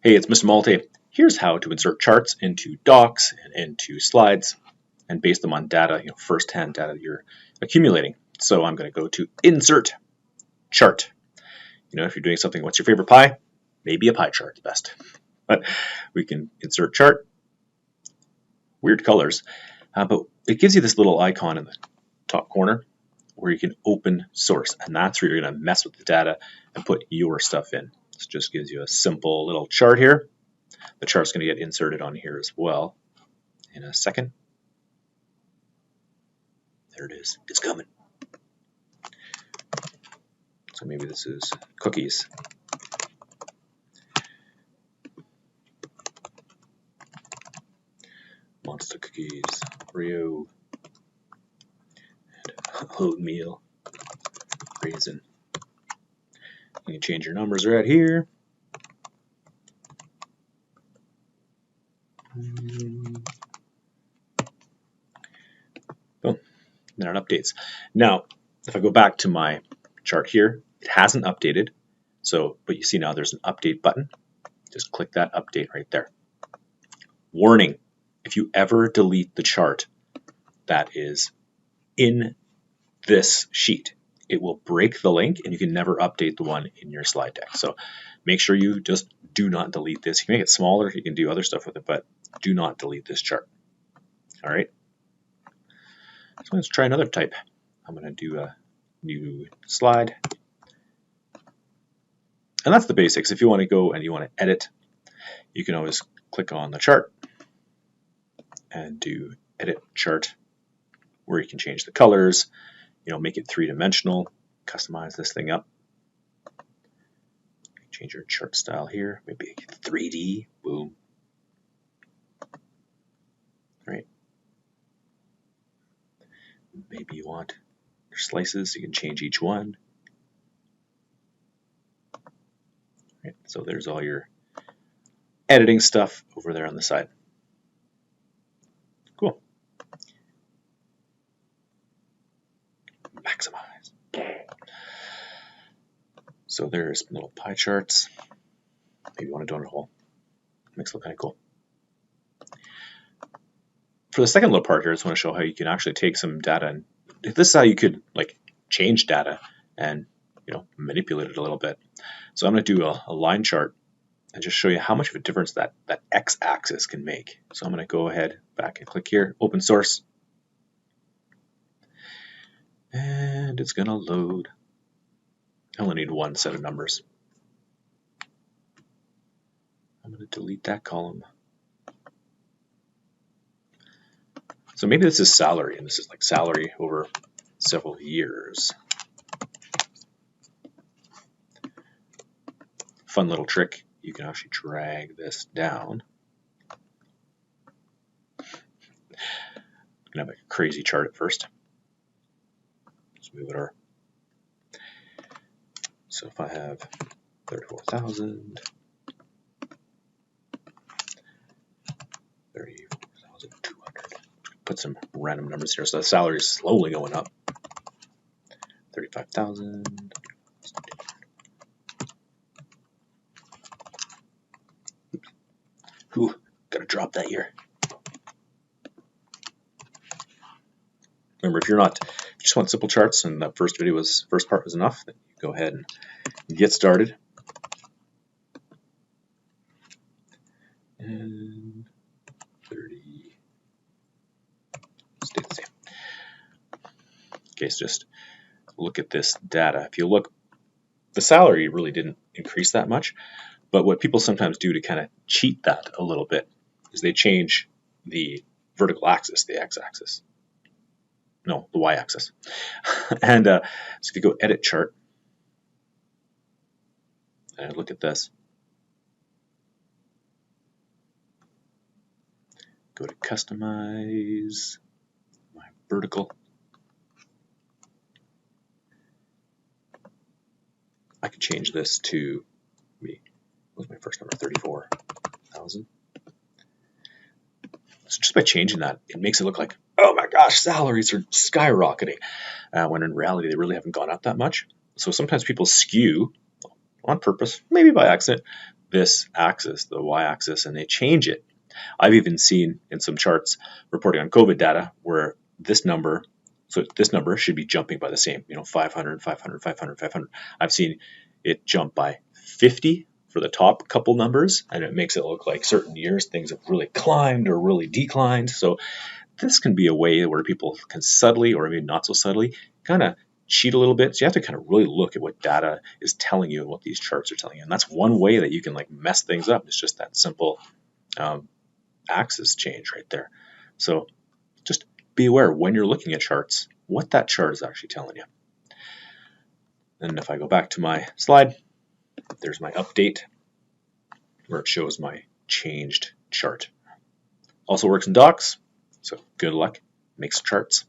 Hey, it's Mr. Malte. Here's how to insert charts into docs and into slides and base them on data, first-hand data that you're accumulating. So I'm going to go to Insert Chart. If you're doing something, what's your favorite pie? Maybe a pie chart is best. But we can insert chart. Weird colors. But it gives you this little icon in the top corner where you can open source. And that's where you're going to mess with the data and put your stuff in. This just gives you a simple little chart here. The chart's going to get inserted on here as well in a second. There it is. It's coming. So maybe this is cookies. Monster cookies, Oreo, and oatmeal, raisin. You can change your numbers right here. Boom. Then it updates. Now, if I go back to my chart here, it hasn't updated. But you see now there's an update button. Just click that update right there. Warning, if you ever delete the chart that is in this sheet, it will break the link and you can never update the one in your slide deck. So make sure you just do not delete this. You can make it smaller, you can do other stuff with it, but do not delete this chart. All right. So let's try another type. I'm going to do a new slide. And that's the basics. If you want to go and you want to edit, you can always click on the chart and do edit chart, where you can change the colors, make it three-dimensional, customize this thing up. Change your chart style here, maybe 3D, boom. All right. Maybe you want your slices, you can change each one. All right, so there's all your editing stuff over there on the side. Cool. Maximize. So there's little pie charts. Maybe you want to donut hole. Makes it look kind of cool. For the second little part here, I just want to show how you can actually take some data, and this is how you could change data and manipulate it a little bit. So I'm going to do a line chart and just show you how much of a difference that x-axis can make. So I'm going to go ahead back and click here, open source, and it's going to load. I only need one set of numbers. I'm going to delete that column. So maybe this is salary, and this is like salary over several years. Fun little trick. You can actually drag this down. I'm going to have a crazy chart at first. Let's move it over. So if I have 34,000, 34,200, put some random numbers here. So the salary is slowly going up. 35,000. Ooh, gotta drop that here. Remember, if you just want simple charts and that first part was enough, then you go ahead and get started. And 30 stay the same. Okay, so just look at this data. If you look, the salary really didn't increase that much, but what people sometimes do to kind of cheat that a little bit is they change the vertical axis, the x-axis. No, the y-axis. And so if you go edit chart, and look at this, go to customize my vertical. I could change this to, what was my first number, 34,000. So just by changing that, it makes it look like, oh my gosh, salaries are skyrocketing, when in reality they really haven't gone up that much. So sometimes people skew on purpose, maybe by accident, this axis, the y-axis, and they change it. I've even seen in some charts reporting on COVID data where this number, so this number should be jumping by the same, 500, 500, 500, 500. I've seen it jump by 50 for the top couple numbers, and it makes it look like certain years things have really climbed or really declined. So this can be a way where people can subtly, or maybe not so subtly, kind of cheat a little bit. So you have to kind of really look at what data is telling you and what these charts are telling you. And that's one way that you can like mess things up. It's just that simple axis change right there. So just be aware when you're looking at charts, what that chart is actually telling you. And if I go back to my slide, there's my update where it shows my changed chart. Also works in Docs, so good luck, make some charts.